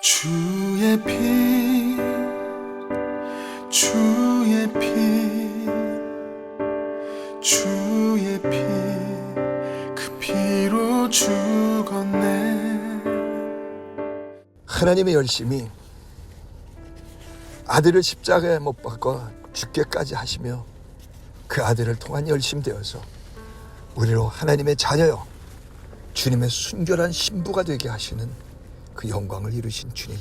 주의 피, 주의 피, 주의 피, 그 피로 죽었네. 하나님의 열심이 아들을 십자가에 못 박아 죽게까지 하시며 그 아들을 통한 열심 되어서 우리로 하나님의 자녀요 주님의 순결한 신부가 되게 하시는 그 영광을 이루신 주님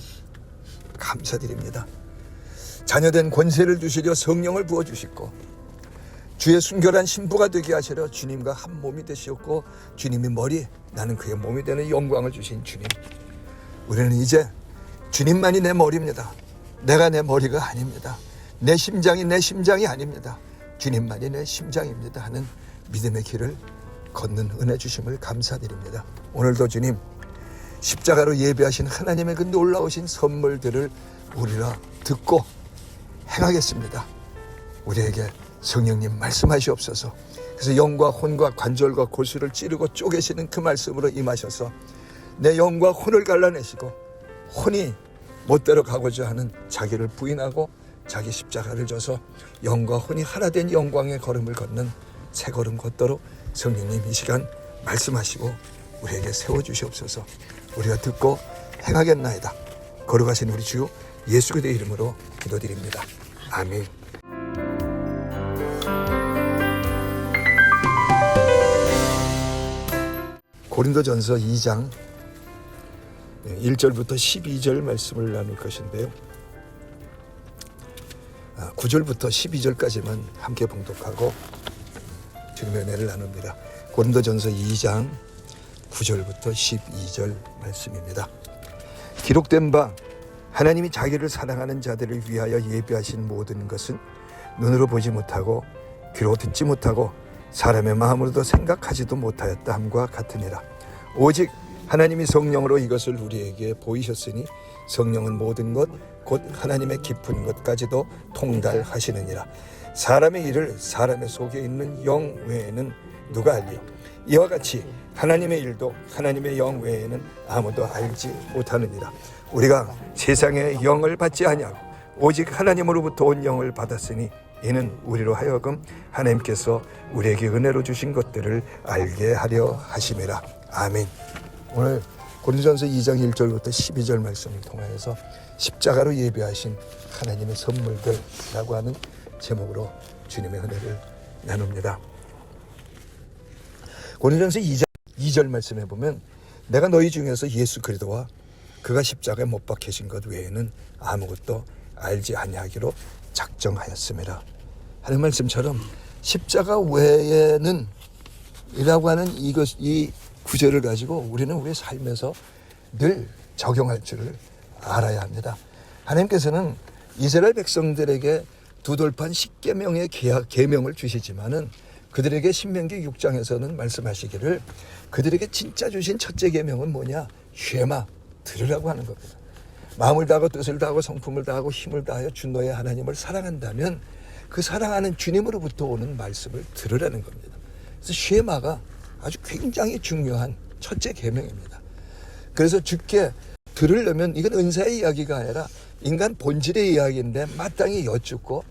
감사드립니다. 자녀된 권세를 주시려 성령을 부어주시고 주의 순결한 신부가 되게 하시려 주님과 한 몸이 되시었고 주님이 머리 나는 그의 몸이 되는 영광을 주신 주님, 우리는 이제 주님만이 내 머리입니다. 내가 내 머리가 아닙니다. 내 심장이 내 심장이 아닙니다. 주님만이 내 심장입니다 하는 믿음의 길을 걷는 은혜 주심을 감사드립니다. 오늘도 주님 십자가로 예배하신 하나님의 그 놀라우신 선물들을 우리가 듣고 행하겠습니다. 우리에게 성령님 말씀하시옵소서. 그래서 영과 혼과 관절과 골수를 찌르고 쪼개시는 그 말씀으로 임하셔서 내 영과 혼을 갈라내시고 혼이 못대로 가고자 하는 자기를 부인하고 자기 십자가를 져서 영과 혼이 하나 된 영광의 걸음을 걷는 새 걸음 걷도록 성령님 이 시간 말씀하시고 우리에게 세워주시옵소서. 우리가 듣고 행하겠나이다. 걸어가신 우리 주 예수 그리스도의 이름으로 기도드립니다. 아멘. 고린도전서 2장 1절부터 12절 말씀을 나눌 것인데요. 9절부터 12절까지만 함께 봉독하고 주님의 은혜를 나눕니다. 고린도전서 2장 9절부터 12절 말씀입니다. 기록된 바 하나님이 자기를 사랑하는 자들을 위하여 예비하신 모든 것은 눈으로 보지 못하고 귀로 듣지 못하고 사람의 마음으로도 생각하지도 못하였다 함과 같으니라. 오직 하나님이 성령으로 이것을 우리에게 보이셨으니 성령은 모든 것 곧 하나님의 깊은 것까지도 통달하시느니라. 사람의 일을 사람의 속에 있는 영 외에는 누가 알리요? 이와 같이 하나님의 일도 하나님의 영 외에는 아무도 알지 못하느니라. 우리가 세상의 영을 받지 아니하고 오직 하나님으로부터 온 영을 받았으니 이는 우리로 하여금 하나님께서 우리에게 은혜로 주신 것들을 알게 하려 하심이라. 아멘. 오늘 고린도전서 2장 1절부터 12절 말씀을 통하여서 십자가로 예배하신 하나님의 선물들이라고 하는 제목으로 주님의 은혜를 나눕니다. 고린도전서 2장 2절 말씀에 보면 내가 너희 중에서 예수 그리스도와 그가 십자가에 못 박히신 것 외에는 아무것도 알지 아니하기로 작정하였음이라 하는 말씀처럼 십자가 외에는 이라고 하는 이 구절을 가지고 우리는 우리의 삶에서 늘 적용할 줄을 알아야 합니다. 하나님께서는 이스라엘 백성들에게 두 돌판 10계명의 계명을 주시지만은 그들에게 신명기 6장에서는 말씀하시기를 그들에게 진짜 주신 첫째 계명은 뭐냐? 쉐마, 들으라고 하는 겁니다. 마음을 다하고 뜻을 다하고 성품을 다하고 힘을 다하여 주 너의 하나님을 사랑한다면 그 사랑하는 주님으로부터 오는 말씀을 들으라는 겁니다. 그래서 쉐마가 아주 굉장히 중요한 첫째 계명입니다. 그래서 주께 들으려면 이건 은사의 이야기가 아니라 인간 본질의 이야기인데 마땅히 여쭙고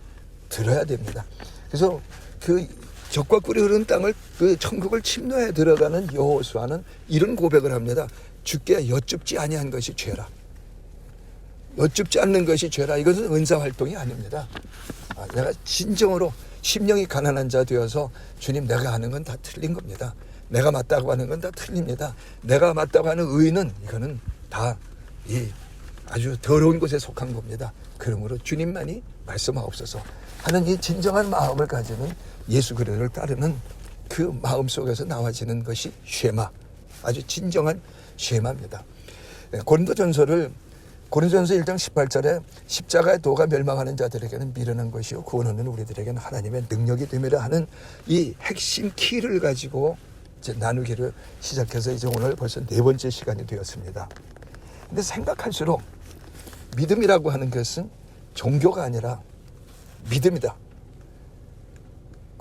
들어야 됩니다. 그래서 그 적과 꿀이 흐르는 땅을 그 천국을 침노해 들어가는 여호수아는 이런 고백을 합니다. 주께 여쭙지 아니한 것이 죄라. 여쭙지 않는 것이 죄라. 이것은 은사 활동이 아닙니다. 내가 진정으로 심령이 가난한 자 되어서 주님 내가 하는 건 다 틀린 겁니다. 내가 맞다고 하는 건 다 틀립니다. 내가 맞다고 하는 의는 이거는 다 이 아주 더러운 곳에 속한 겁니다. 그러므로 주님만이 말씀하옵소서 하는 이 진정한 마음을 가지는 예수 그리스도를 따르는 그 마음 속에서 나와지는 것이 쉐마, 아주 진정한 쉐마입니다. 고린도전서 1장 18절에 십자가의 도가 멸망하는 자들에게는 미련한 것이요 구원하는 우리들에게는 하나님의 능력이 됨이라 하는 이 핵심 키를 가지고 이제 나누기를 시작해서 이제 오늘 벌써 4번째 시간이 되었습니다. 근데 생각할수록 믿음이라고 하는 것은 종교가 아니라 믿음이다.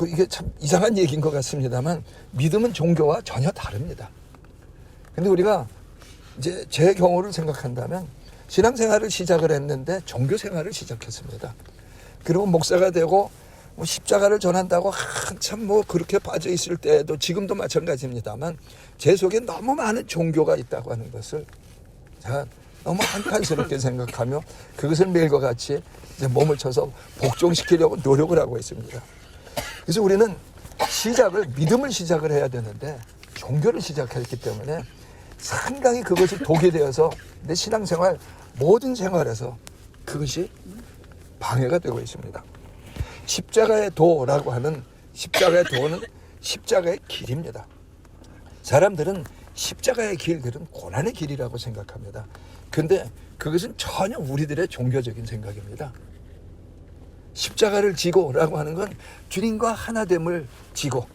이게 참 이상한 얘기인 것 같습니다만 믿음은 종교와 전혀 다릅니다. 근데 우리가 이제 제 경우를 생각한다면 신앙생활을 시작을 했는데 종교생활을 시작했습니다. 그리고 목사가 되고 뭐 십자가를 전한다고 한참 뭐 그렇게 빠져 있을 때에도 지금도 마찬가지입니다만 제 속에 너무 많은 종교가 있다고 하는 것을 제가 너무 한탄스럽게 생각하며 그것을 매일과 같이 이제 몸을 쳐서 복종시키려고 노력을 하고 있습니다. 그래서 우리는 믿음을 시작을 해야 되는데 종교를 시작했기 때문에 상당히 그것이 독이 되어서 내 신앙생활 모든 생활에서 그것이 방해가 되고 있습니다. 십자가의 도라고 하는 십자가의 도는 십자가의 길입니다. 사람들은 십자가의 길들은 고난의 길이라고 생각합니다. 그런데 그것은 전혀 우리들의 종교적인 생각입니다. 십자가를 지고라고 하는 건 주님과 하나됨을 지고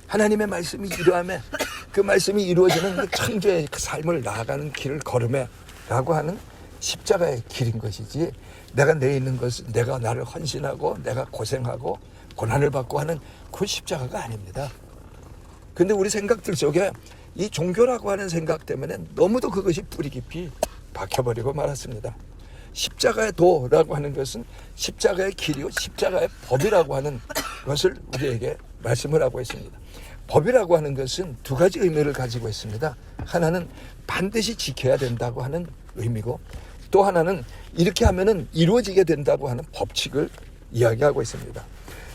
하나님의 말씀이 이루어지며 그 말씀이 이루어지는 그 창조의 그 삶을 나아가는 길을 걸음해라고 하는 십자가의 길인 것이지 내가 내 있는 것은 내가 나를 헌신하고 내가 고생하고 고난을 받고 하는 그 십자가가 아닙니다. 그런데 우리 생각들 속에 이 종교라고 하는 생각 때문에 너무도 그것이 뿌리 깊이 박혀버리고 말았습니다. 십자가의 도라고 하는 것은 십자가의 길이요 십자가의 법이라고 하는 것을 우리에게 말씀을 하고 있습니다. 법이라고 하는 것은 두 가지 의미를 가지고 있습니다. 하나는 반드시 지켜야 된다고 하는 의미고 또 하나는 이렇게 하면은 이루어지게 된다고 하는 법칙을 이야기하고 있습니다.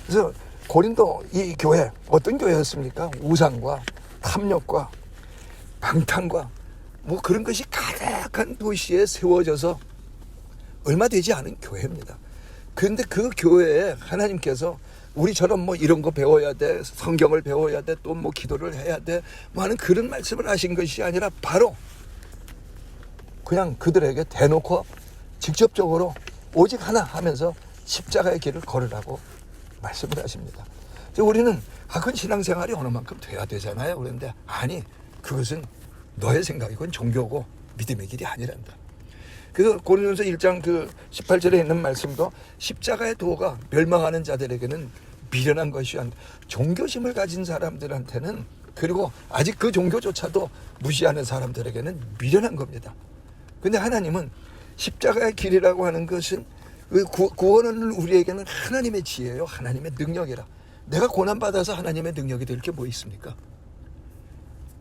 그래서 고린도 이 교회 어떤 교회였습니까? 우상과 탐욕과 방탕과 뭐 그런 것이 가득한 도시에 세워져서 얼마 되지 않은 교회입니다. 그런데 그 교회에 하나님께서 우리처럼 뭐 이런 거 배워야 돼, 성경을 배워야 돼, 또 뭐 기도를 해야 돼, 뭐 하는 그런 말씀을 하신 것이 아니라 바로 그냥 그들에게 대놓고 직접적으로 오직 하나 하면서 십자가의 길을 걸으라고 말씀을 하십니다. 우리는 그건 신앙생활이 어느 만큼 돼야 되잖아요. 그런데 아니 그것은 너의 생각이건 종교고 믿음의 길이 아니란다. 그래서 고린도전서 1장 그 18절에 있는 말씀도 십자가의 도가 멸망하는 자들에게는 미련한 것이 아니라 종교심을 가진 사람들한테는 그리고 아직 그 종교조차도 무시하는 사람들에게는 미련한 겁니다. 그런데 하나님은 십자가의 길이라고 하는 것은 구원을 우리에게는 하나님의 지혜요 하나님의 능력이라. 내가 고난받아서 하나님의 능력이 될 게 뭐 있습니까?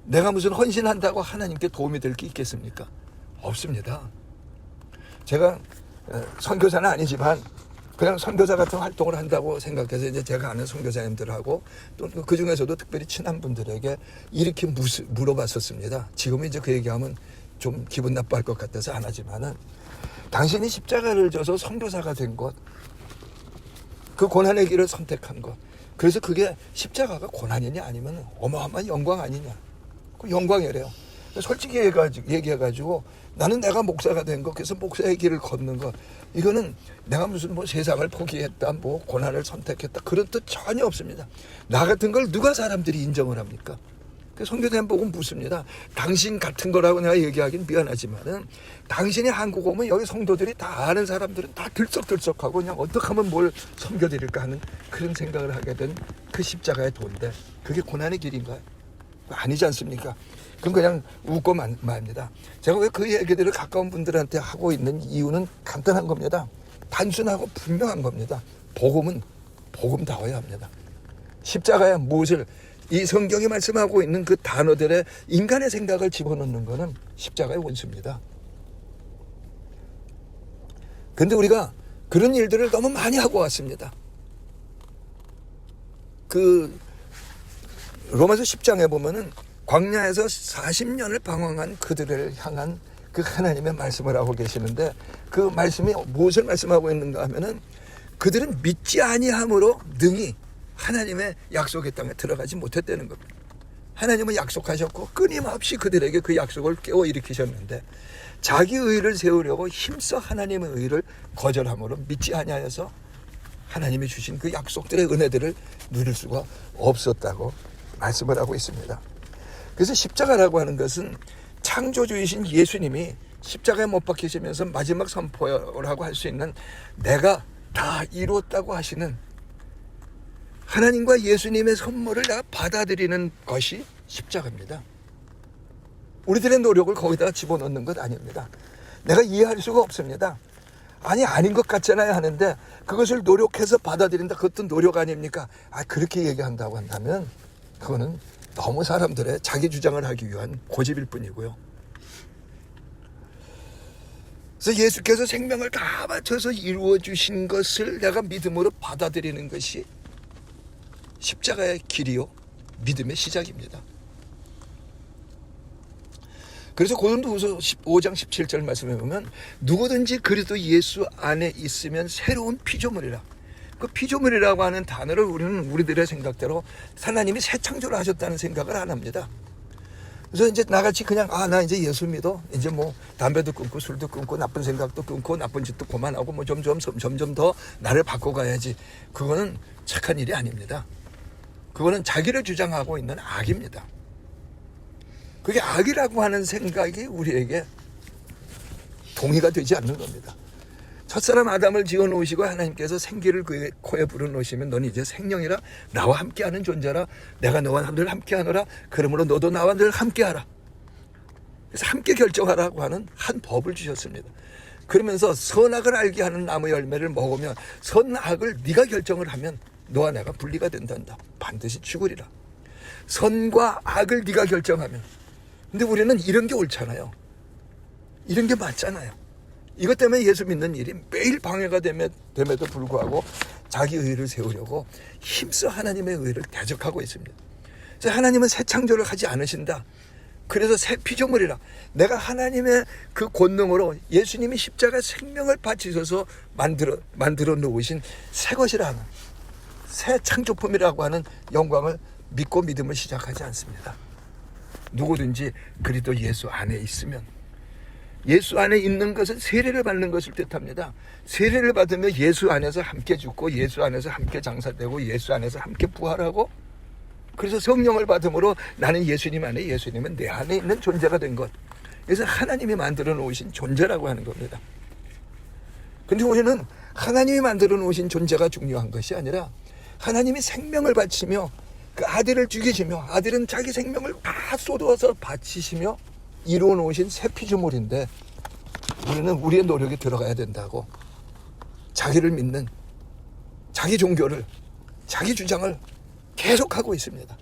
내가 무슨 헌신한다고 하나님께 도움이 될 게 있겠습니까? 없습니다. 제가 선교사는 아니지만 그냥 선교사 같은 활동을 한다고 생각해서 이제 제가 아는 선교사님들하고 또 그 중에서도 특별히 친한 분들에게 이렇게 물어봤었습니다. 지금은 이제 그 얘기하면 좀 기분 나빠할 것 같아서 안 하지만은 당신이 십자가를 져서 선교사가 된 것, 그 고난의 길을 선택한 것, 그래서 그게 십자가가 고난이냐 아니면 어마어마한 영광 아니냐, 그 영광이래요. 솔직히 얘기해가지고 나는 내가 목사가 된 것, 그래서 목사의 길을 걷는 것, 이거는 내가 무슨 뭐 세상을 포기했다, 뭐 고난을 선택했다 그런 뜻 전혀 없습니다. 나 같은 걸 누가 사람들이 인정을 합니까? 선교사님 보고 묻습니다. 당신 같은 거라고 내가 얘기하긴 미안하지만은 당신이 한국 오면 여기 성도들이 다 아는 사람들은 다 들썩들썩하고 그냥 어떻게 하면 뭘 섬겨드릴까 하는 그런 생각을 하게 된 그 십자가의 도인데 그게 고난의 길인가요? 아니지 않습니까? 그건 그냥 웃고 맙니다. 제가 왜 그 얘기들을 가까운 분들한테 하고 있는 이유는 간단한 겁니다. 단순하고 분명한 겁니다. 복음은 복음다워야 합니다. 십자가에 무엇을 이 성경이 말씀하고 있는 그 단어들의 인간의 생각을 집어넣는 것은 십자가의 원수입니다. 그런데 우리가 그런 일들을 너무 많이 하고 왔습니다. 그 로마서 10장에 보면은 광야에서 40년을 방황한 그들을 향한 그 하나님의 말씀을 하고 계시는데 그 말씀이 무엇을 말씀하고 있는가 하면은 그들은 믿지 아니함으로 능히 하나님의 약속의 땅에 들어가지 못했다는 겁니다. 하나님은 약속하셨고 끊임없이 그들에게 그 약속을 깨워 일으키셨는데 자기 의를 세우려고 힘써 하나님의 의를 거절함으로 믿지 아니하여서 하나님이 주신 그 약속들의 은혜들을 누릴 수가 없었다고 말씀을 하고 있습니다. 그래서 십자가라고 하는 것은 창조주이신 예수님이 십자가에 못 박히시면서 마지막 선포라고 할 수 있는 내가 다 이뤘다고 하시는 하나님과 예수님의 선물을 내가 받아들이는 것이 십자가입니다. 우리들의 노력을 거기다 집어넣는 것 아닙니다. 내가 이해할 수가 없습니다. 아니 아닌 것 같잖아요 하는데 그것을 노력해서 받아들인다. 그것도 노력 아닙니까? 그렇게 얘기한다고 한다면 그거는 너무 사람들의 자기 주장을 하기 위한 고집일 뿐이고요. 그래서 예수께서 생명을 다 바쳐서 이루어 주신 것을 내가 믿음으로 받아들이는 것이 십자가의 길이요 믿음의 시작입니다. 그래서 고린도후서 15장 17절 말씀에 보면 누구든지 그리스도 예수 안에 있으면 새로운 피조물이라. 그 피조물이라고 하는 단어를 우리는 우리들의 생각대로 하나님이 새 창조를 하셨다는 생각을 안 합니다. 그래서 이제 나같이 그냥 나 이제 예수 믿어. 이제 뭐 담배도 끊고 술도 끊고 나쁜 생각도 끊고 나쁜 짓도 그만하고 뭐 점점 더 나를 바꿔가야지. 그거는 착한 일이 아닙니다. 그거는 자기를 주장하고 있는 악입니다. 그게 악이라고 하는 생각이 우리에게 동의가 되지 않는 겁니다. 첫사람 아담을 지어놓으시고 하나님께서 생기를 그의 코에 불어넣으시면 너는 이제 생명이라 나와 함께하는 존재라 내가 너와 늘 함께하노라 그러므로 너도 나와 늘 함께하라. 그래서 함께 결정하라고 하는 한 법을 주셨습니다. 그러면서 선악을 알게 하는 나무 열매를 먹으면 선악을 네가 결정을 하면 너와 내가 분리가 된단다. 반드시 죽으리라. 선과 악을 네가 결정하면. 근데 우리는 이런 게 옳잖아요. 이런 게 맞잖아요. 이것 때문에 예수 믿는 일이 매일 방해가 됨에도 불구하고 자기 의를 세우려고 힘써 하나님의 의를 대적하고 있습니다. 그래서 하나님은 새 창조를 하지 않으신다. 그래서 새 피조물이라. 내가 하나님의 그 권능으로 예수님이 십자가 생명을 바치셔서 만들어 놓으신 새 것이라 하는 새 창조품이라고 하는 영광을 믿고 믿음을 시작하지 않습니다. 누구든지 그리스도 예수 안에 있으면 예수 안에 있는 것은 세례를 받는 것을 뜻합니다. 세례를 받으면 예수 안에서 함께 죽고 예수 안에서 함께 장사되고 예수 안에서 함께 부활하고 그래서 성령을 받음으로 나는 예수님 안에 예수님은 내 안에 있는 존재가 된 것. 그래서 하나님이 만들어 놓으신 존재라고 하는 겁니다. 근데 우리는 하나님이 만들어 놓으신 존재가 중요한 것이 아니라 하나님이 생명을 바치며 그 아들을 죽이시며 아들은 자기 생명을 다 쏟아서 바치시며 이루어 놓으신 새 피조물인데 우리는 우리의 노력이 들어가야 된다고 자기를 믿는 자기 종교를 자기 주장을 계속하고 있습니다.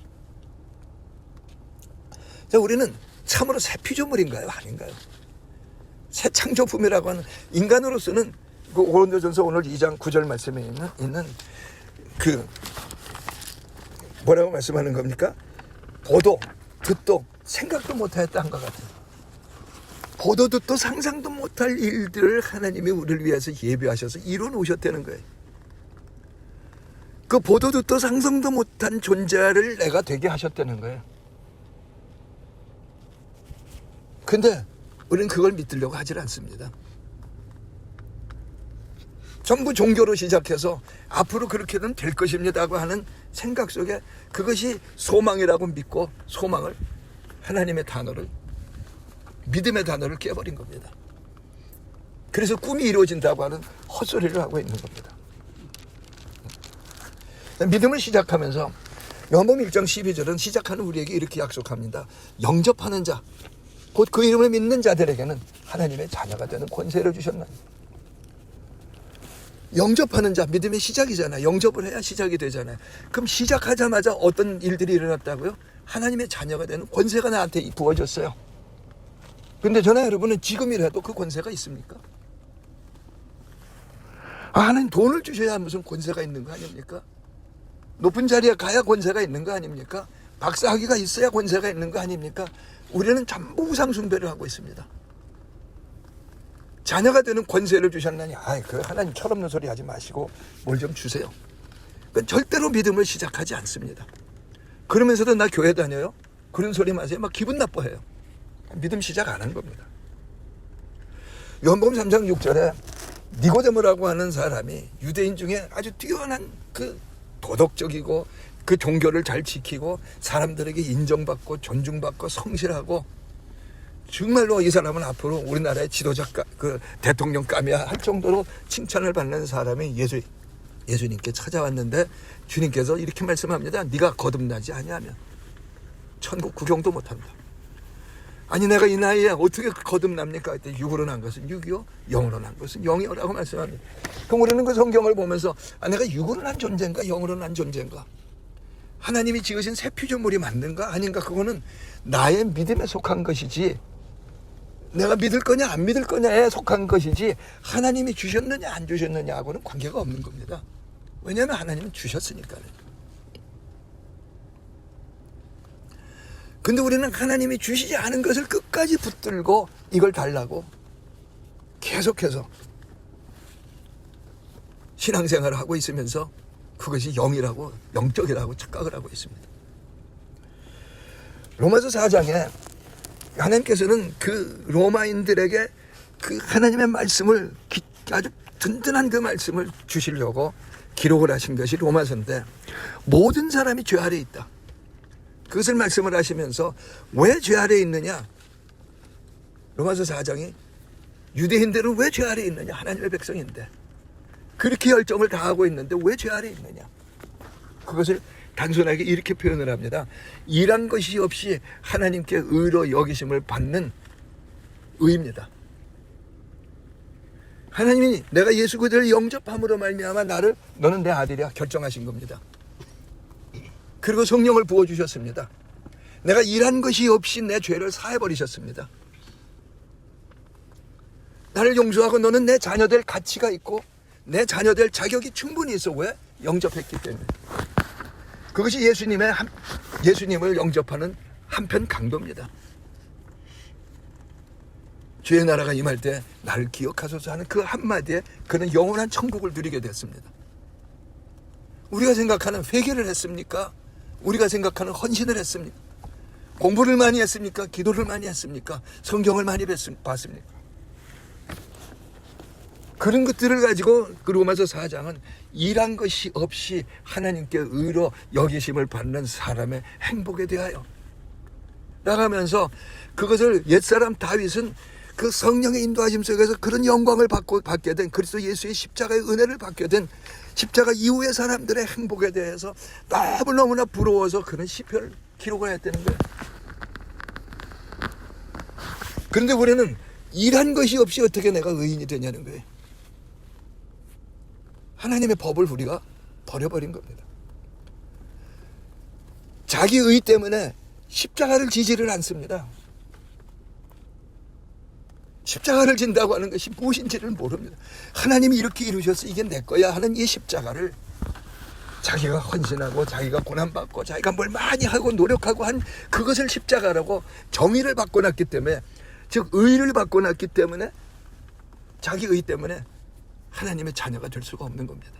자, 우리는 참으로 새 피조물인가요? 아닌가요? 새 창조품이라고 하는 인간으로서는 그 고린도전서 오늘 2장 9절 말씀에 있는 그 뭐라고 말씀하는 겁니까? 보도, 듣도, 생각도 못하였다 한 것 같아요. 보도, 듣도, 상상도 못할 일들을 하나님이 우리를 위해서 예비하셔서 이루어 놓으셨다는 거예요. 그 보도, 듣도, 상상도 못한 존재를 내가 되게 하셨다는 거예요. 근데 우리는 그걸 믿으려고 하질 않습니다. 전부 종교로 시작해서 앞으로 그렇게는 될 것입니다고 하는 생각 속에 그것이 소망이라고 믿고 소망을 하나님의 단어를 믿음의 단어를 깨버린 겁니다. 그래서 꿈이 이루어진다고 하는 헛소리를 하고 있는 겁니다. 믿음을 시작하면서 요한복음 1장 12절은 시작하는 우리에게 이렇게 약속합니다. 영접하는 자, 곧 그 이름을 믿는 자들에게는 하나님의 자녀가 되는 권세를 주셨나니. 영접하는 자, 믿음의 시작이잖아요. 영접을 해야 시작이 되잖아요. 그럼 시작하자마자 어떤 일들이 일어났다고요? 하나님의 자녀가 되는 권세가 나한테 부어졌어요. 근데 저나 여러분은 지금이라도 그 권세가 있습니까? 하나님 돈을 주셔야 무슨 권세가 있는 거 아닙니까? 높은 자리에 가야 권세가 있는 거 아닙니까? 박사학위가 있어야 권세가 있는 거 아닙니까? 우리는 전부 우상 숭배를 하고 있습니다. 자녀가 되는 권세를 주셨나니 그 하나님 철없는 소리 하지 마시고 뭘 좀 주세요. 그건 절대로 믿음을 시작하지 않습니다. 그러면서도 나 교회 다녀요? 그런 소리 마세요. 막 기분 나빠해요. 믿음 시작 안 한 겁니다. 요한복음 3장 6절에 니고데모라고 하는 사람이 유대인 중에 아주 뛰어난 그 도덕적이고 그 종교를 잘 지키고 사람들에게 인정받고 존중받고 성실하고 정말로 이 사람은 앞으로 우리나라의 지도자 그 대통령감이야 할 정도로 칭찬을 받는 사람이 예수님께 찾아왔는데 주님께서 이렇게 말씀합니다. 네가 거듭나지 아니하면 천국 구경도 못한다. 아니 내가 이 나이에 어떻게 거듭납니까? 그때 육으로 난 것은 육이요, 영으로 난 것은 영이요라고 말씀합니다. 그럼 우리는 그 성경을 보면서 내가 육으로 난 존재인가 영으로 난 존재인가? 하나님이 지으신 새 피조물이 맞는가 아닌가? 그거는 나의 믿음에 속한 것이지, 내가 믿을 거냐 안 믿을 거냐에 속한 것이지, 하나님이 주셨느냐 안 주셨느냐하고는 관계가 없는 겁니다. 왜냐하면 하나님은 주셨으니까요. 근데 우리는 하나님이 주시지 않은 것을 끝까지 붙들고 이걸 달라고 계속해서 신앙생활을 하고 있으면서 그것이 영이라고, 영적이라고 착각을 하고 있습니다. 로마서 4장에 하나님께서는 그 로마인들에게 그 하나님의 말씀을, 아주 든든한 그 말씀을 주시려고 기록을 하신 것이 로마서인데, 모든 사람이 죄 아래에 있다. 그것을 말씀을 하시면서 왜 죄 아래에 있느냐? 로마서 4장이 유대인들은 왜 죄 아래에 있느냐? 하나님의 백성인데 그렇게 열정을 다하고 있는데 왜 죄 아래에 있느냐? 그것을 단순하게 이렇게 표현을 합니다. 일한 것이 없이 하나님께 의로 여기심을 받는 의입니다. 하나님이 내가 예수 그리스도를 영접함으로 말미암아 너는 내 아들이야 결정하신 겁니다. 그리고 성령을 부어주셨습니다. 내가 일한 것이 없이 내 죄를 사해버리셨습니다. 나를 용서하고 너는 내 자녀 될 가치가 있고 내 자녀 될 자격이 충분히 있어. 왜? 영접했기 때문에. 그것이 예수님을 영접하는 한편 강도입니다. 주의 나라가 임할 때 나를 기억하소서 하는 그 한마디에 그는 영원한 천국을 누리게 됐습니다. 우리가 생각하는 회개를 했습니까? 우리가 생각하는 헌신을 했습니까? 공부를 많이 했습니까? 기도를 많이 했습니까? 성경을 많이 봤습니까? 그런 것들을 가지고 그 로마서 4장은 일한 것이 없이 하나님께 의로 여기심을 받는 사람의 행복에 대하여 나가면서, 그것을 옛사람 다윗은 그 성령의 인도하심 속에서 그런 영광을 받게 된, 그리스도 예수의 십자가의 은혜를 받게 된 십자가 이후의 사람들의 행복에 대해서 너무너무나 부러워서 그런 시편을 기록을 했다는 거예요. 그런데 우리는 일한 것이 없이 어떻게 내가 의인이 되냐는 거예요. 하나님의 법을 우리가 버려버린 겁니다. 자기 의 때문에 십자가를 지지를 않습니다. 십자가를 진다고 하는 것이 무엇인지를 모릅니다. 하나님이 이렇게 이루셨어, 이게 내 거야 하는 이 십자가를 자기가 헌신하고 자기가 고난받고 자기가 뭘 많이 하고 노력하고 한 그것을 십자가라고, 정의를 바꿔놨기 때문에, 즉 의를 바꿔놨기 때문에, 자기 의 때문에 하나님의 자녀가 될 수가 없는 겁니다.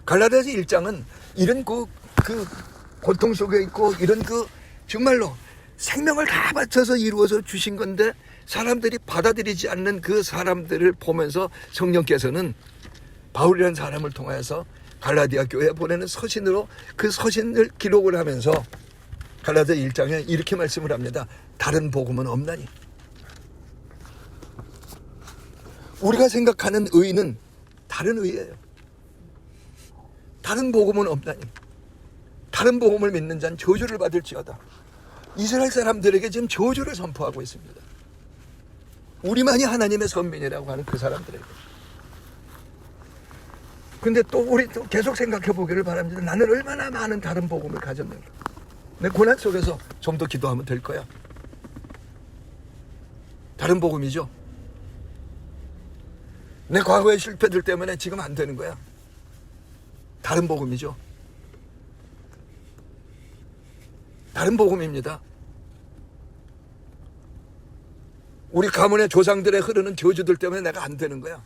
갈라디아서 1장은 이런 그 고통 속에 있고 이런 정말로 생명을 다 바쳐서 이루어서 주신 건데 사람들이 받아들이지 않는 그 사람들을 보면서 성령께서는 바울이라는 사람을 통해서 갈라디아 교회에 보내는 서신으로 그 서신을 기록을 하면서 갈라디아 1장에 이렇게 말씀을 합니다. 다른 복음은 없나니. 우리가 생각하는 의는 다른 의예요. 다른 복음은 없나니. 다른 복음을 믿는 자는 저주를 받을지어다. 이스라엘 사람들에게 지금 저주를 선포하고 있습니다. 우리만이 하나님의 선민이라고 하는 그 사람들에게. 근데 또 우리 또 계속 생각해 보기를 바랍니다. 나는 얼마나 많은 다른 복음을 가졌는가. 내 고난 속에서 좀 더 기도하면 될 거야. 다른 복음이죠. 내 과거의 실패들 때문에 지금 안 되는 거야. 다른 복음이죠. 다른 복음입니다. 우리 가문의 조상들의 흐르는 저주들 때문에 내가 안 되는 거야.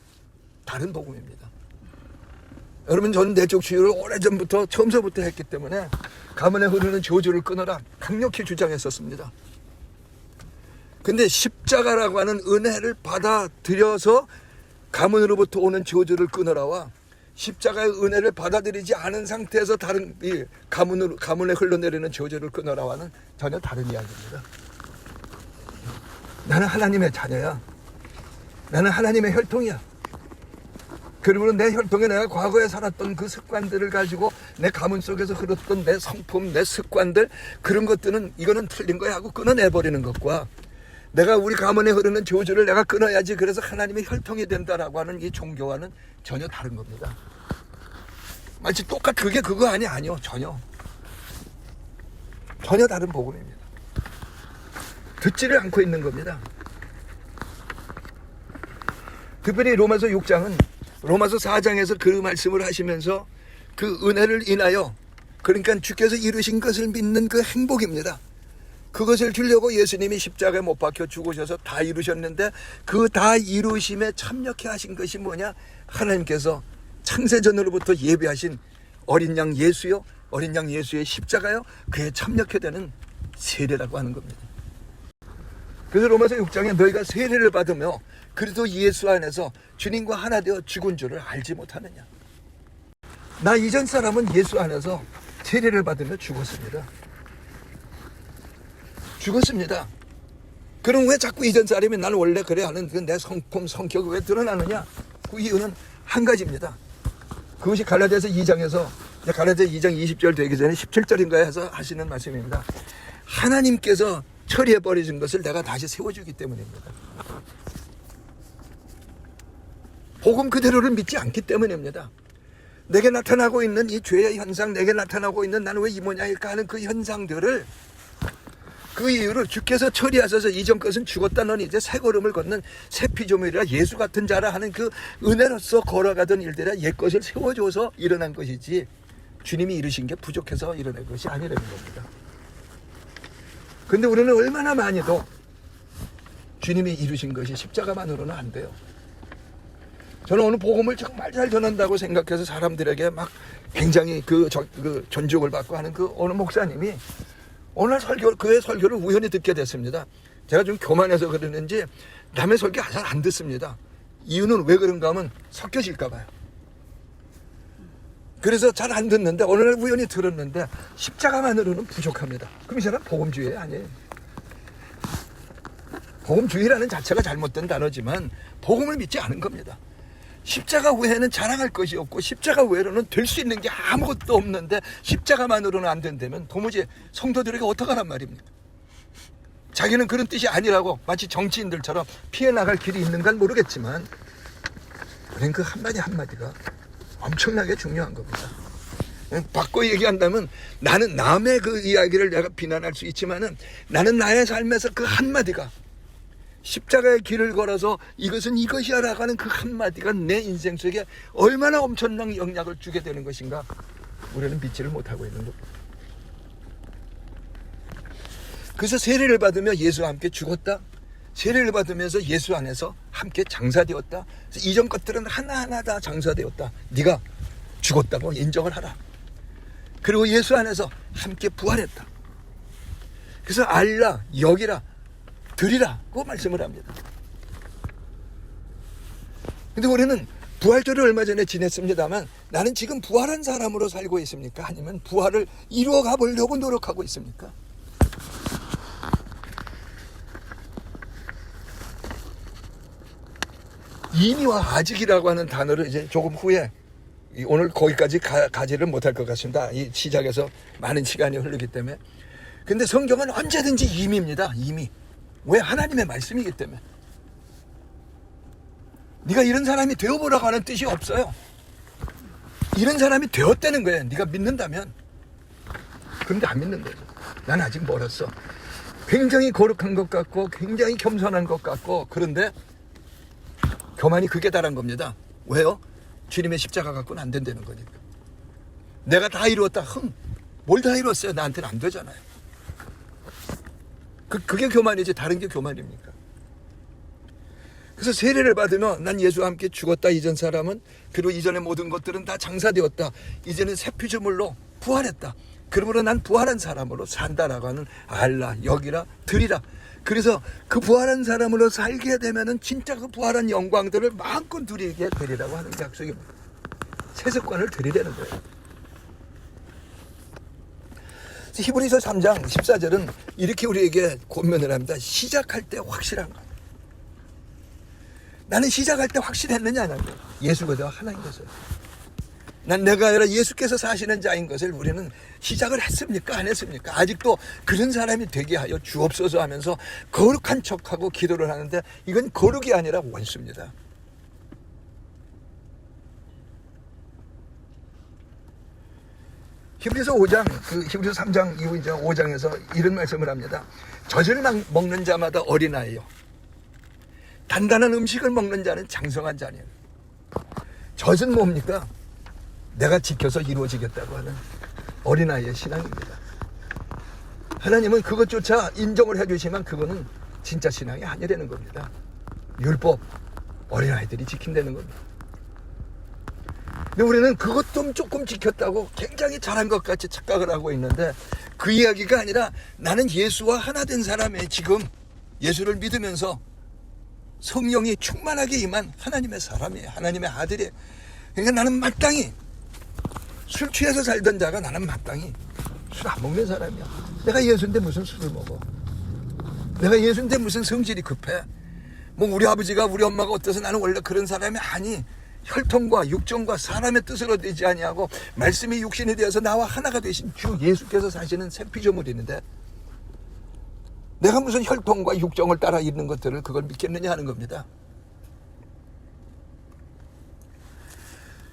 다른 복음입니다. 여러분, 저는 내적 치유를 오래전부터 처음서부터 했기 때문에 가문에 흐르는 저주를 끊어라 강력히 주장했었습니다. 근데 십자가라고 하는 은혜를 받아들여서 가문으로부터 오는 저주를 끊어라와 십자가의 은혜를 받아들이지 않은 상태에서 다른 이 가문에 흘러내리는 저주를 끊어라와는 전혀 다른 이야기입니다. 나는 하나님의 자녀야. 나는 하나님의 혈통이야. 그리고 내 혈통에 내가 과거에 살았던 그 습관들을 가지고 내 가문 속에서 흐르던 내 성품, 내 습관들, 그런 것들은 이거는 틀린 거야 하고 끊어내버리는 것과 내가 우리 가문에 흐르는 저주를 내가 끊어야지 그래서 하나님의 혈통이 된다라고 하는 이 종교와는 전혀 다른 겁니다. 마치 그게 그거 아니요. 전혀 다른 복음입니다. 듣지를 않고 있는 겁니다. 특별히 로마서 6장은 로마서 4장에서 그 말씀을 하시면서 그 은혜를 인하여, 그러니까 주께서 이루신 것을 믿는 그 행복입니다. 그것을 주려고 예수님이 십자가에 못 박혀 죽으셔서 다 이루셨는데 그 다 이루심에 참여케 하신 것이 뭐냐? 하나님께서 창세전으로부터 예비하신 어린 양 예수요, 어린 양 예수의 십자가요, 그에 참여케 되는 세례라고 하는 겁니다. 그래서 로마서 6장에 너희가 세례를 받으며 그리스도 예수 안에서 주님과 하나 되어 죽은 줄을 알지 못하느냐. 나 이전 사람은 예수 안에서 세례를 받으며 죽었습니다. 그럼 왜 자꾸 이전 사람이 나는 원래 그래 하는 내 성품, 성격이 왜 드러나느냐? 그 이유는 한 가지입니다. 그것이 갈라디아서 2장에서 갈라디아 2장 20절 되기 전에 17절인가 해서 하시는 말씀입니다. 하나님께서 처리해버리신 것을 내가 다시 세워주기 때문입니다. 복음 그대로를 믿지 않기 때문입니다. 내게 나타나고 있는 이 죄의 현상, 내게 나타나고 있는 나는 왜 이 모양일까 하는 그 현상들을, 그 이유를 주께서 처리하셔서 이전 것은 죽었다 너는 이제 새 걸음을 걷는 새 피조물이라 예수 같은 자라 하는 그 은혜로서 걸어가던 일들이라 옛 것을 세워줘서 일어난 것이지 주님이 이루신 게 부족해서 일어난 것이 아니라는 겁니다. 근데 우리는 얼마나 많이도 주님이 이루신 것이 십자가만으로는 안 돼요. 저는 오늘 복음을 정말 잘 전한다고 생각해서 사람들에게 막 굉장히 그 존중을 받고 하는 그 어느 목사님이 오늘 그의 설교를 우연히 듣게 됐습니다. 제가 좀 교만해서 그러는지 남의 설교 잘 안 듣습니다. 이유는 왜 그런가 하면 섞여질까 봐요. 그래서 잘 안 듣는데 오늘 우연히 들었는데 십자가만으로는 부족합니다. 그럼 이 사람 복음주의 아니에요. 복음주의라는 자체가 잘못된 단어지만 복음을 믿지 않은 겁니다. 십자가 외에는 자랑할 것이 없고 십자가 외로는 될 수 있는 게 아무것도 없는데 십자가만으로는 안 된다면 도무지 성도들에게 어떡하란 말입니까? 자기는 그런 뜻이 아니라고 마치 정치인들처럼 피해 나갈 길이 있는간 모르겠지만 우리는 그 한마디 한마디가 엄청나게 중요한 겁니다. 바꿔 얘기한다면 나는 남의 그 이야기를 내가 비난할 수 있지만은 나는 나의 삶에서 그 한마디가 십자가의 길을 걸어서 이것은 이것이야 라고 하는 그 한마디가 내 인생 속에 얼마나 엄청난 영향을 주게 되는 것인가 우리는 믿지를 못하고 있는 겁니다. 그래서 세례를 받으며 예수와 함께 죽었다, 세례를 받으면서 예수 안에서 함께 장사되었다. 이전 것들은 하나하나 다 장사되었다. 네가 죽었다고 인정을 하라. 그리고 예수 안에서 함께 부활했다. 그래서 알라, 여기라, 드리라고 말씀을 합니다. 근데 우리는 부활절을 얼마 전에 지냈습니다만 나는 지금 부활한 사람으로 살고 있습니까? 아니면 부활을 이루어 가보려고 노력하고 있습니까? 이미와 아직이라고 하는 단어를 이제 조금 후에 오늘 거기까지 가지를 못할 것 같습니다. 이 시작에서 많은 시간이 흐르기 때문에. 근데 성경은 언제든지 이미입니다. 이미. 왜? 하나님의 말씀이기 때문에. 네가 이런 사람이 되어보라고 하는 뜻이 없어요. 이런 사람이 되었다는 거예요. 네가 믿는다면. 그런데 안 믿는 거죠. 난 아직 멀었어. 굉장히 거룩한 것 같고 굉장히 겸손한 것 같고 그런데 교만이 극에 달한 겁니다. 왜요? 주님의 십자가 갖고는 안 된다는 거니까. 내가 다 이루었다. 뭘 다 이루었어요? 나한테는 안 되잖아요. 그게 교만이지 다른 게 교만입니까? 그래서 세례를 받으면 난 예수와 함께 죽었다. 이전 사람은. 그리고 이전의 모든 것들은 다 장사되었다. 이제는 새 피조물로 부활했다. 그러므로 난 부활한 사람으로 산다라고 하는 알라, 여기라, 드리라. 그래서 그 부활한 사람으로 살게 되면은 진짜 그 부활한 영광들을 마음껏 누리게 되리라고 하는 게 약속입니다. 세습관을 드리려는 거예요. 히브리서 3장 14절은 이렇게 우리에게 권면을 합니다. 시작할 때 확실한 것. 나는 시작할 때 확실했느냐 하는 거예요. 예수 그리스도가 하나인 것을. 난 내가 아니라 예수께서 사시는 자인 것을 우리는 시작을 했습니까? 안 했습니까? 아직도 그런 사람이 되게 하여 주옵소서 하면서 거룩한 척하고 기도를 하는데 이건 거룩이 아니라 원수입니다. 히브리서 5장, 히브리서 3장 이후 이제 5장에서 이런 말씀을 합니다. 젖을 먹는 자마다 어린아이요. 단단한 음식을 먹는 자는 장성한 자니에요. 젖은 뭡니까? 내가 지켜서 이루어지겠다고 하는 어린아이의 신앙입니다. 하나님은 그것조차 인정을 해주시면 그거는 진짜 신앙이 아니라는 겁니다. 율법, 어린아이들이 지킨다는 겁니다. 근데 우리는 그것 좀 조금 지켰다고 굉장히 잘한 것 같이 착각을 하고 있는데 그 이야기가 아니라 나는 예수와 하나 된 사람의 지금 예수를 믿으면서 성령이 충만하게 임한 하나님의 사람이에요. 하나님의 아들이에요. 그러니까 나는 마땅히 술 취해서 살던 자가 나는 마땅히 술 안 먹는 사람이야. 내가 예수인데 무슨 술을 먹어? 내가 예수인데 무슨 성질이 급해? 뭐 우리 아버지가 우리 엄마가 어때서 나는 원래 그런 사람이 아니. 혈통과 육정과 사람의 뜻으로 되지 아니하고 말씀이 육신이 되어서 나와 하나가 되신 주 예수께서 사시는 새 피조물이는데 내가 무슨 혈통과 육정을 따라 있는 것들을 그걸 믿겠느냐 하는 겁니다.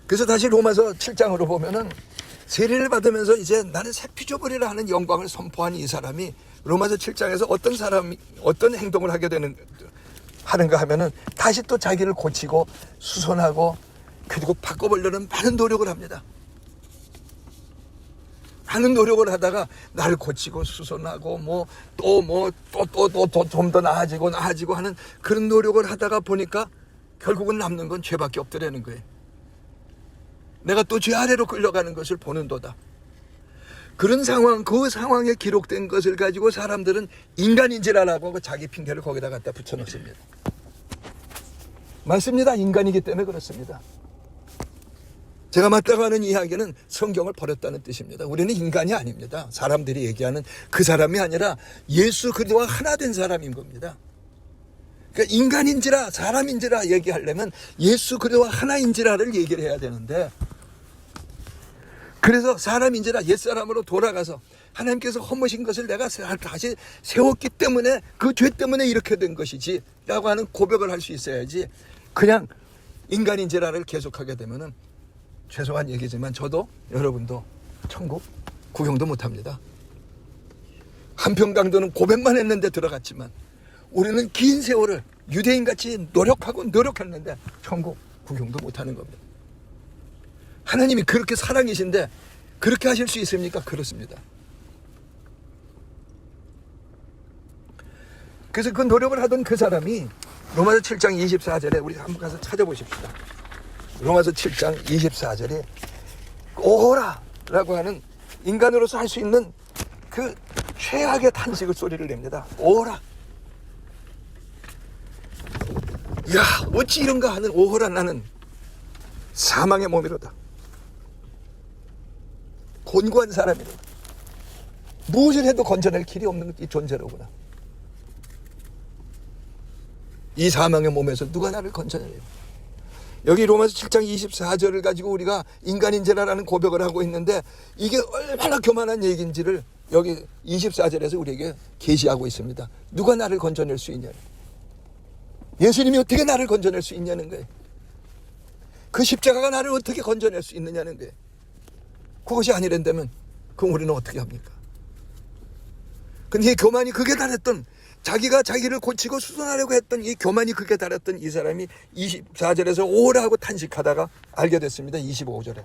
그래서 다시 로마서 7장으로 보면은 세례를 받으면서 이제 나는 새 피조물이라 하는 영광을 선포한 이 사람이 로마서 7장에서 어떤 행동을 하는가 하면은 다시 또 자기를 고치고 수선하고 그리고 바꿔보려는 많은 노력을 합니다. 많은 노력을 하다가 나를 고치고 수선하고 또 좀 더 나아지고 하는 그런 노력을 하다가 보니까 결국은 남는 건 죄밖에 없더라는 거예요. 내가 또 죄 아래로 끌려가는 것을 보는도다. 그런 상황, 그 상황에 기록된 것을 가지고 사람들은 인간인지라라고 자기 핑계를 거기다 갖다 붙여놓습니다. 맞습니다. 인간이기 때문에 그렇습니다. 제가 맞다고 하는 이야기는 성경을 버렸다는 뜻입니다. 우리는 인간이 아닙니다. 사람들이 얘기하는 그 사람이 아니라 예수 그리스도와 하나 된 사람인 겁니다. 그러니까 인간인지라 사람인지라 얘기하려면 예수 그리스도와 하나인지라를 얘기를 해야 되는데 그래서 사람인지라 옛사람으로 돌아가서 하나님께서 허무신 것을 내가 다시 세웠기 때문에 그 죄 때문에 이렇게 된 것이지 라고 하는 고백을 할 수 있어야지 그냥 인간인지라를 계속하게 되면은 죄송한 얘기지만 저도 여러분도 천국 구경도 못합니다. 한평강도는 고백만 했는데 들어갔지만 우리는 긴 세월을 유대인같이 노력했는데 천국 구경도 못하는 겁니다. 하나님이 그렇게 사랑이신데 그렇게 하실 수 있습니까? 그렇습니다. 그래서 그 노력을 하던 그 사람이 로마서 7장 24절에 우리 한번 가서 찾아보십시다. 로마서 7장 24절에 오호라라고 하는 인간으로서 할 수 있는 그 최악의 탄식의 소리를 냅니다. 오호라. 야, 어찌 이런가 하는 오호라 나는 사망의 몸이로다. 곤고한 사람이로다. 무엇을 해도 건져낼 길이 없는 이 존재로구나. 이 사망의 몸에서 누가 나를 건져내요? 여기 로마서 7장 24절을 가지고 우리가 인간인지라라는 고백을 하고 있는데 이게 얼마나 교만한 얘기인지를 여기 24절에서 우리에게 계시하고 있습니다. 누가 나를 건져낼 수 있냐는, 예수님이 어떻게 나를 건져낼 수 있냐는 거예요. 그 십자가가 나를 어떻게 건져낼 수 있느냐는 거예요. 그것이 아니란다면 그럼 우리는 어떻게 합니까? 근데 이 교만이 극에 달했던, 자기가 자기를 고치고 수선하려고 했던 이 교만이 극에 달했던 이 사람이 24절에서 오라 하고 탄식하다가 알게 됐습니다. 25절에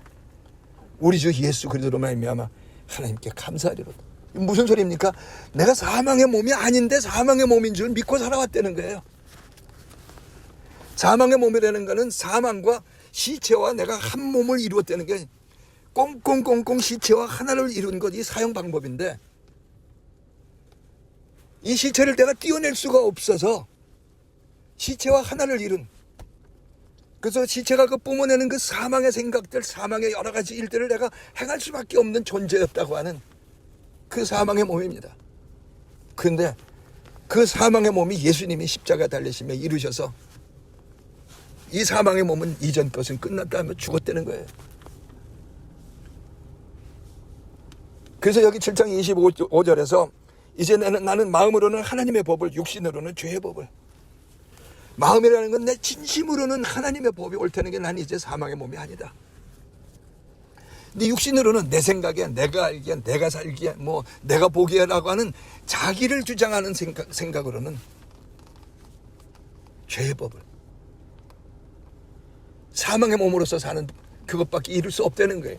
우리 주 예수 그리스도로 말미암아 하나님께 감사하리로다. 무슨 소리입니까? 내가 사망의 몸이 아닌데 사망의 몸인 줄 믿고 살아왔다는 거예요. 사망의 몸이라는 거는 사망과 시체와 내가 한 몸을 이루었다는 게 꽁꽁꽁꽁 시체와 하나를 이룬 것이 사용 방법인데 이 시체를 내가 띄어낼 수가 없어서 시체와 하나를 이룬, 그래서 시체가 그 뿜어내는 그 사망의 생각들, 사망의 여러 가지 일들을 내가 행할 수밖에 없는 존재였다고 하는 그 사망의 몸입니다. 그런데 그 사망의 몸이 예수님이 십자가 달리시며 이루셔서 이 사망의 몸은 이전 것은 끝났다 하면 죽었다는 거예요. 그래서 여기 7장 25절에서 이제 나는 마음으로는 하나님의 법을, 육신으로는 죄의 법을. 마음이라는 건 내 진심으로는 하나님의 법이 옳다는 게 난 이제 사망의 몸이 아니다. 근데 육신으로는 내 생각에, 내가 알기에, 내가 살기에, 뭐 내가 보기에라고 하는 자기를 주장하는 생각으로는 죄의 법을, 사망의 몸으로서 사는 그것밖에 이룰 수 없다는 거예요.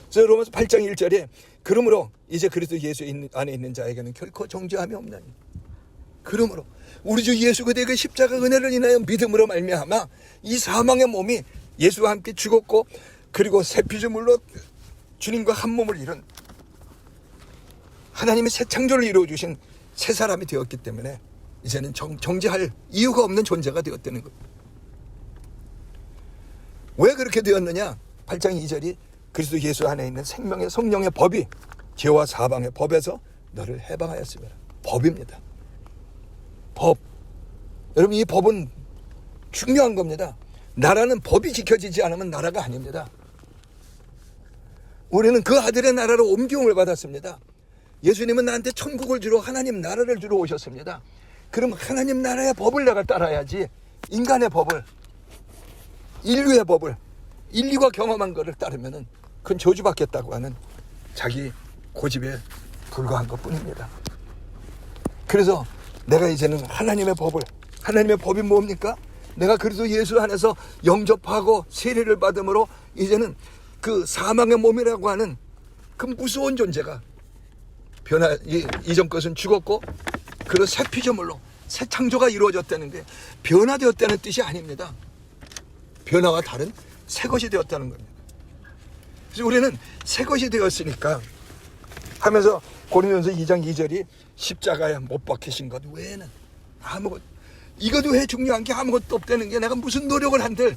그래서 로마서 8장 1절에 그러므로 이제 그리스도 예수 안에 있는 자에게는 결코 정죄함이 없나니, 그러므로 우리 주 예수 그대의 그 십자가 은혜를 인하여 믿음으로 말미암아 이 사망의 몸이 예수와 함께 죽었고, 그리고 새 피조물로 주님과 한 몸을 이룬 하나님의 새 창조를 이루어주신 새 사람이 되었기 때문에 이제는 정죄할 이유가 없는 존재가 되었다는 것. 왜 그렇게 되었느냐? 8장 2절이 그리스도 예수 안에 있는 생명의 성령의 법이 죄와 사방의 법에서 너를 해방하였습니다. 법입니다. 법. 여러분, 이 법은 중요한 겁니다. 나라는 법이 지켜지지 않으면 나라가 아닙니다. 우리는 그 아들의 나라로 옮김을 받았습니다. 예수님은 나한테 천국을 주러, 하나님 나라를 주러 오셨습니다. 그럼 하나님 나라의 법을 내가 따라야지, 인간의 법을, 인류의 법을, 인류가 경험한 것을 따르면은 그건 저주받겠다고 하는 자기 고집에 불과한 것뿐입니다. 그래서 내가 이제는 하나님의 법을, 하나님의 법이 뭡니까? 내가 그리스도 예수 안에서 영접하고 세례를 받음으로 이제는 그 사망의 몸이라고 하는 그 무서운 존재가 이전 것은 죽었고, 그런 새 피조물로 새 창조가 이루어졌다는 게 변화되었다는 뜻이 아닙니다. 변화와 다른 새 것이 되었다는 겁니다. 그래서 우리는 새 것이 되었으니까 하면서 고린도전서 2장 2절이 십자가에 못 박히신 것 외에는 아무것, 이것도 왜 중요한 게 아무것도 없다는 게, 내가 무슨 노력을 한들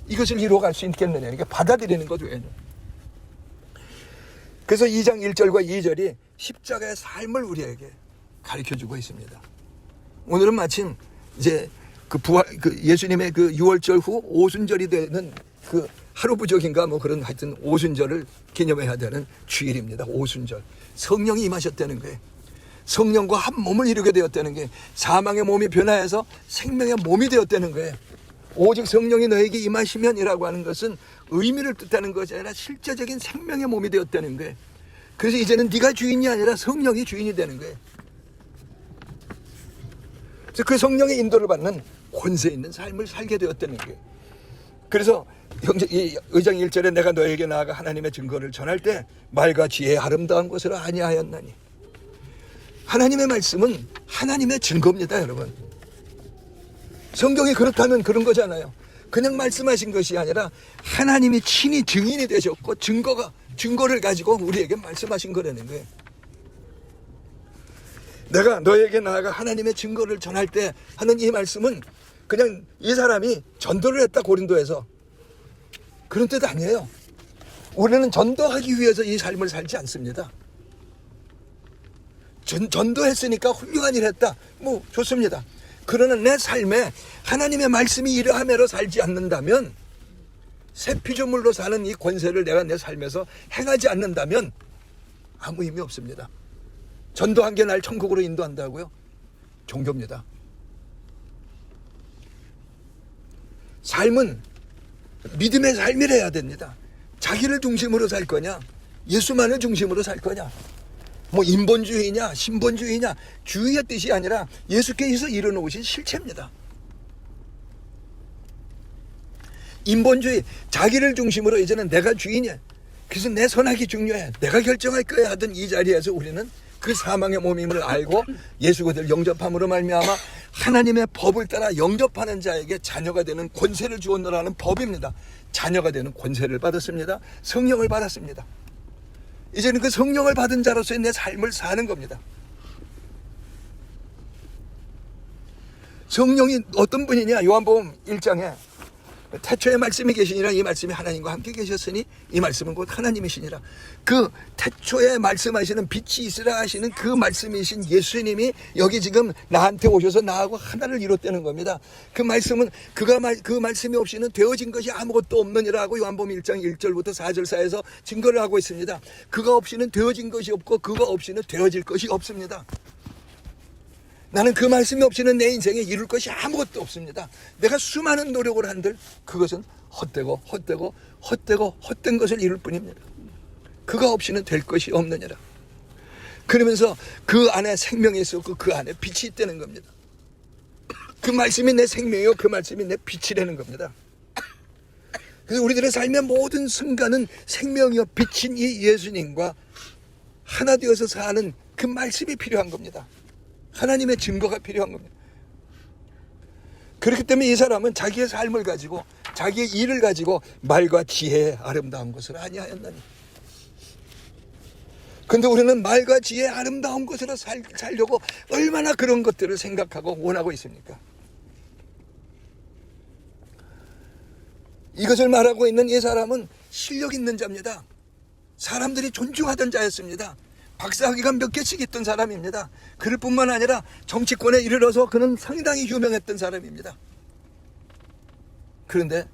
이것을 이루어갈 수 있겠느냐, 이게 받아들이는 것 외에는. 그래서 2장 1절과 2절이 십자가의 삶을 우리에게 가르쳐주고 있습니다. 오늘은 마침 이제 그 예수님의 그 6월절 후 오순절이 되는 그 하루부족인가 뭐 그런 하여튼 오순절을 기념해야 되는 주일입니다. 오순절. 성령이 임하셨다는 거예요. 성령과 한 몸을 이루게 되었다는 게, 사망의 몸이 변화해서 생명의 몸이 되었다는 거예요. 오직 성령이 너에게 임하시면이라고 하는 것은 의미를 뜻하는 것이 아니라 실제적인 생명의 몸이 되었다는 거예요. 그래서 이제는 네가 주인이 아니라 성령이 주인이 되는 거예요. 그래서 그 성령의 인도를 받는 권세 있는 삶을 살게 되었다는 거예요. 그래서 이 의장 1절에 내가 너에게 나아가 하나님의 증거를 전할 때 말과 지혜의 아름다운 것으로 아니하였나니, 하나님의 말씀은 하나님의 증거입니다. 여러분, 성경이 그렇다면 그런 거잖아요. 그냥 말씀하신 것이 아니라 하나님이 친히 증인이 되셨고 증거를 가지고 우리에게 말씀하신 거라는 거예요. 내가 너에게 나아가 하나님의 증거를 전할 때 하는 이 말씀은 그냥 이 사람이 전도를 했다 고린도에서, 그런 뜻 아니에요. 우리는 전도하기 위해서 이 삶을 살지 않습니다. 전도했으니까 훌륭한 일 했다, 뭐 좋습니다. 그러나 내 삶에 하나님의 말씀이 이러하매로 살지 않는다면, 새 피조물로 사는 이 권세를 내가 내 삶에서 행하지 않는다면 아무 의미 없습니다. 전도한 게 날 천국으로 인도한다고요? 종교입니다. 삶은 믿음의 삶이라야 됩니다. 자기를 중심으로 살 거냐, 예수만을 중심으로 살 거냐, 뭐 인본주의냐 신본주의냐, 주의의 뜻이 아니라 예수께서 이뤄놓으신 실체입니다. 인본주의, 자기를 중심으로 이제는 내가 주인이야, 그래서 내 선악이 중요해, 내가 결정할 거야 하던 이 자리에서 우리는 그 사망의 몸임을 알고 예수 그대를 영접함으로 말미암아 하나님의 법을 따라 영접하는 자에게 자녀가 되는 권세를 주었노라는 법입니다. 자녀가 되는 권세를 받았습니다. 성령을 받았습니다. 이제는 그 성령을 받은 자로서의 내 삶을 사는 겁니다. 성령이 어떤 분이냐? 요한복음 1장에 태초에 말씀이 계시니라. 이 말씀이 하나님과 함께 계셨으니 이 말씀은 곧 하나님이시니라. 그 태초에 말씀하시는 빛이 있으라 하시는 그 말씀이신 예수님이 여기 지금 나한테 오셔서 나하고 하나를 이뤘다는 겁니다. 그 말씀은 그 말씀이 없이는 되어진 것이 아무것도 없느니라고 요한복음 1장 1절부터 4절 사이에서 증거를 하고 있습니다. 그가 없이는 되어진 것이 없고 그가 없이는 되어질 것이 없습니다. 나는 그 말씀이 없이는 내 인생에 이룰 것이 아무것도 없습니다. 내가 수많은 노력을 한들 그것은 헛된 것을 이룰 뿐입니다. 그가 없이는 될 것이 없느니라. 그러면서 그 안에 생명이 있었고 그 안에 빛이 있다는 겁니다. 그 말씀이 내 생명이요 그 말씀이 내 빛이라는 겁니다. 그래서 우리들의 삶의 모든 순간은 생명이요 빛인 이 예수님과 하나 되어서 사는 그 말씀이 필요한 겁니다. 하나님의 증거가 필요한 겁니다. 그렇기 때문에 이 사람은 자기의 삶을 가지고 자기의 일을 가지고 말과 지혜의 아름다운 것을 아니하였나니. 그런데 우리는 말과 지혜의 아름다운 것으로 살려고 얼마나 그런 것들을 생각하고 원하고 있습니까? 이것을 말하고 있는 이 사람은 실력 있는 자입니다. 사람들이 존중하던 자였습니다. 박사학위가 몇 개씩 있던 사람입니다. 그럴 뿐만 아니라 정치권에 이르러서 그는 상당히 유명했던 사람입니다. 그런데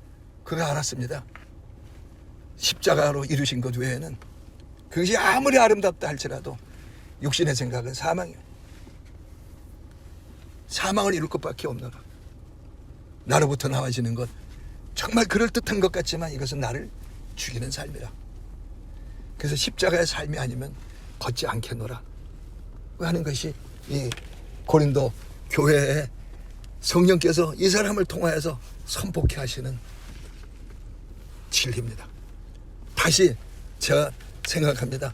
그가 알았습니다. 십자가로 이루신 것 외에는 그것이 아무리 아름답다 할지라도 육신의 생각은 사망이에요. 사망을 이룰 것밖에 없노라. 나로부터 나와지는 것 정말 그럴듯한 것 같지만 이것은 나를 죽이는 삶이라. 그래서 십자가의 삶이 아니면 걷지 않겠노라 하는 것이 이 고린도 교회에 성령께서 이 사람을 통하여서 선포케 하시는 진리입니다. 다시 제가 생각합니다.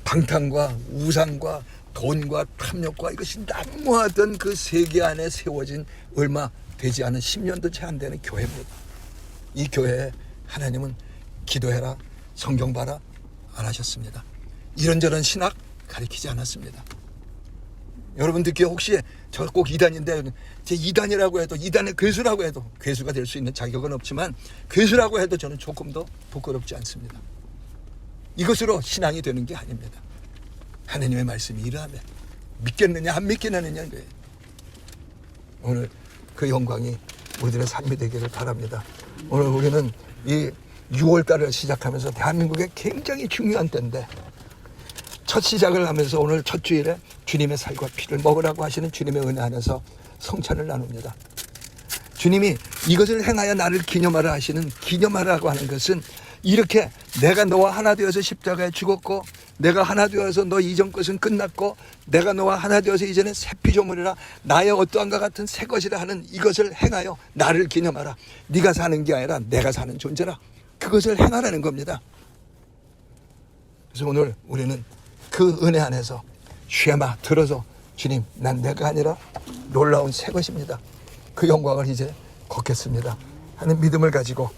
방탕과 우상과 돈과 탐욕과 이것이 난무하던 그 세계 안에 세워진 얼마 되지 않은 10년도 채 안 되는 교회입니다. 이 교회에 하나님은 기도해라, 성경 봐라 안 하셨습니다. 이런저런 신학 가르치지 않았습니다. 여러분 듣기에 혹시 저 꼭 이단인데 제 이단이라고 해도 이단의 괴수라고 해도 괴수가 될 수 있는 자격은 없지만 괴수라고 해도 저는 조금 더 부끄럽지 않습니다. 이것으로 신앙이 되는 게 아닙니다. 하나님의 말씀이 이러하면 믿겠느냐 안 믿겠느냐는 거예요. 오늘 그 영광이 우리들의 삶이 되기를 바랍니다. 오늘 우리는 이 6월달을 시작하면서 대한민국에 굉장히 중요한 때인데 첫 시작을 하면서 오늘 첫 주일에 주님의 살과 피를 먹으라고 하시는 주님의 은혜 안에서 성찬을 나눕니다. 주님이 이것을 행하여 나를 기념하라 하시는 기념하라고 하는 것은 이렇게 내가 너와 하나 되어서 십자가에 죽었고 내가 하나 되어서 너 이전 것은 끝났고 내가 너와 하나 되어서 이제는 새 피조물이라 나의 어떠한가 같은 새 것이라 하는 이것을 행하여 나를 기념하라. 네가 사는 게 아니라 내가 사는 존재라. 그것을 행하라는 겁니다. 그래서 오늘 우리는 그 은혜 안에서 쉐마 들어서 주님 난 내가 아니라 놀라운 새 것입니다. 그 영광을 이제 걷겠습니다 하는 믿음을 가지고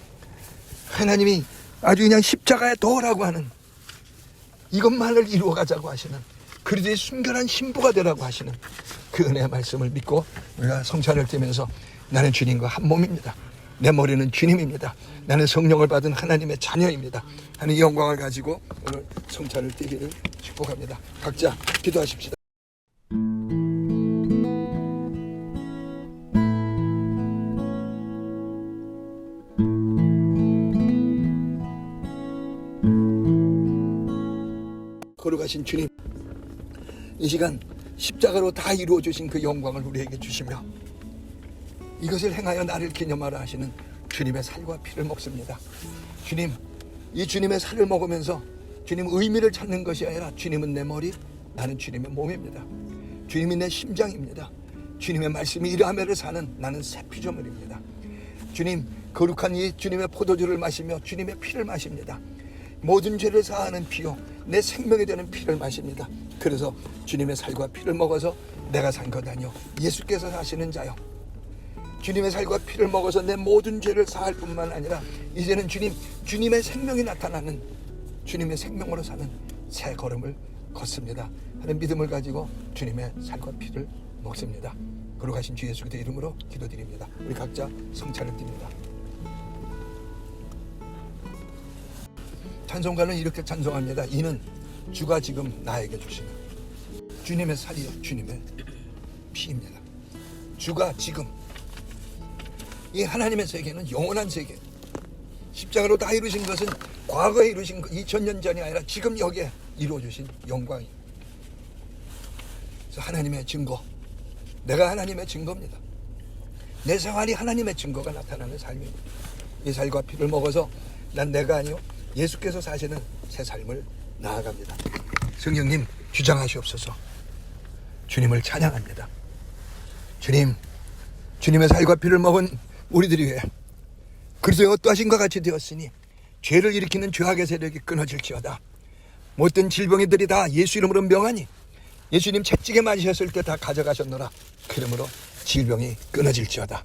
하나님이 아주 그냥 십자가에 도라고 하는 이것만을 이루어 가자고 하시는 그리스도의 순결한 신부가 되라고 하시는 그 은혜의 말씀을 믿고 우리가 성찬을 띠면서 나는 주님과 한 몸입니다. 내 머리는 주님입니다. 나는 성령을 받은 하나님의 자녀입니다 하는 이 영광을 가지고 오늘 성찬을 띠기를 축복합니다. 각자 기도하십시다. 걸어가신 주님, 이 시간 십자가로 다 이루어 주신 그 영광을 우리에게 주시며 이것을 행하여 나를 기념하라 하시는 주님의 살과 피를 먹습니다. 주님, 이 주님의 살을 먹으면서 주님 의미를 찾는 것이 아니라 주님은 내 머리, 나는 주님의 몸입니다. 주님이 내 심장입니다. 주님의 말씀이 이러하면을 사는 나는 새 피조물입니다. 주님, 거룩한 이 주님의 포도주를 마시며 주님의 피를 마십니다. 모든 죄를 사하는 피요 내 생명이 되는 피를 마십니다. 그래서 주님의 살과 피를 먹어서 내가 산 것 아니요 예수께서 사시는 자요 주님의 살과 피를 먹어서 내 모든 죄를 사할 뿐만 아니라 이제는 주님의 생명이 나타나는 주님의 생명으로 사는 새 걸음을 걷습니다 하는 믿음을 가지고 주님의 살과 피를 먹습니다. 거룩하신 주 예수 그리스도의 이름으로 기도드립니다. 우리 각자 성찬을 띱니다. 찬송가는 이렇게 찬송합니다. 이는 주가 지금 나에게 주시는 주님의 살이요 주님의 피입니다. 주가 지금 이 하나님의 세계는 영원한 세계, 십자가로 다 이루신 것은 과거에 이루신 2000년 전이 아니라 지금 여기에 이루어주신 영광입니다. 그래서 하나님의 증거, 내가 하나님의 증거입니다. 내 생활이 하나님의 증거가 나타나는 삶입니다. 이 살과 피를 먹어서 난 내가 아니요 예수께서 사시는 새 삶을 나아갑니다. 성령님 주장하시옵소서. 주님을 찬양합니다. 주님, 주님의 살과 피를 먹은 우리들이 위해 그리스도의 어떠하신과 같이 되었으니 죄를 일으키는 죄악의 세력이 끊어질지어다. 모든 질병이들이 다 예수 이름으로 명하니 예수님 채찍에 맞으셨을 때 다 가져가셨노라. 그 이름으로 질병이 끊어질지어다.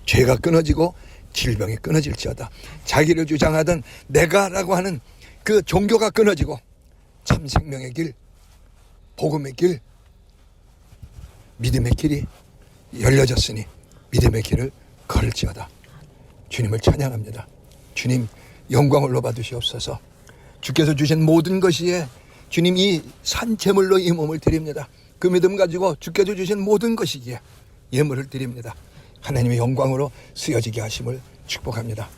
죄가 끊어지고 질병이 끊어질지어다. 자기를 주장하던 내가라고 하는 그 종교가 끊어지고 참 생명의 길, 복음의 길, 믿음의 길이 열려졌으니 믿음의 길을 걸을지어다. 주님을 찬양합니다. 주님 영광을 받으시옵소서. 주께서 주신 모든 것이에 주님 이 산제물로 이 몸을 드립니다. 그 믿음 가지고 주께서 주신 모든 것이기에 예물을 드립니다. 하나님의 영광으로 쓰여지게 하심을 축복합니다.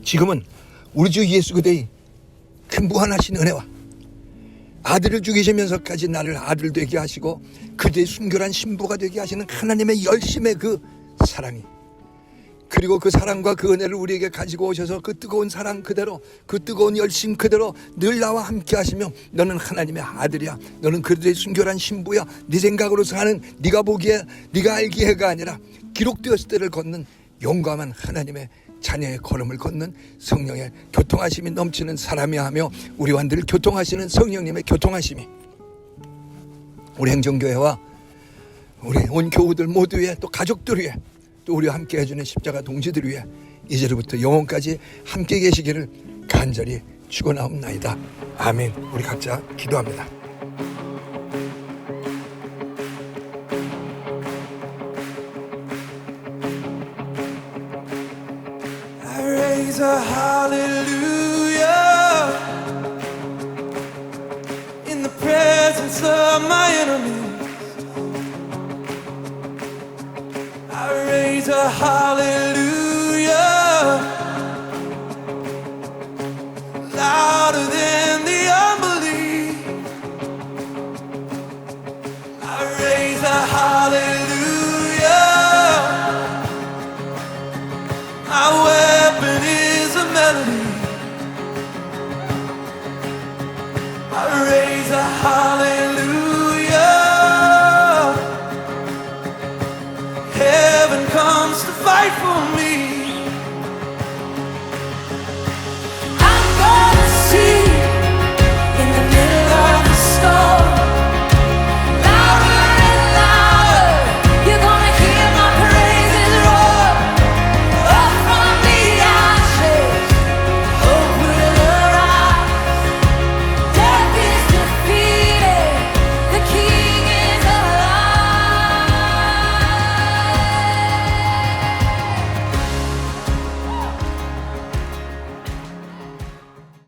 지금은 우리 주 예수 그리스도의 큰 무한하신 은혜와 아들을 죽이시면서까지 나를 아들 되게 하시고 그대의 순결한 신부가 되게 하시는 하나님의 열심의 그 사랑이, 그리고 그 사랑과 그 은혜를 우리에게 가지고 오셔서 그 뜨거운 사랑 그대로, 그 뜨거운 열심 그대로 늘 나와 함께 하시며 너는 하나님의 아들이야, 너는 그대의 순결한 신부야, 네 생각으로 사는, 네가 보기에 네가 알기에가 아니라 기록되었을 때를 걷는 용감한 하나님의 자녀의 걸음을 걷는 성령의 교통하심이 넘치는 사람이 하며 우리와 늘 교통하시는 성령님의 교통하심이 우리 행정교회와 우리 온 교우들 모두 위에, 또 가족들 위에, 또 우리와 함께 해주는 십자가 동지들 위에 이제로부터 영원까지 함께 계시기를 간절히 축원하옵나이다. 아멘. 우리 각자 기도합니다.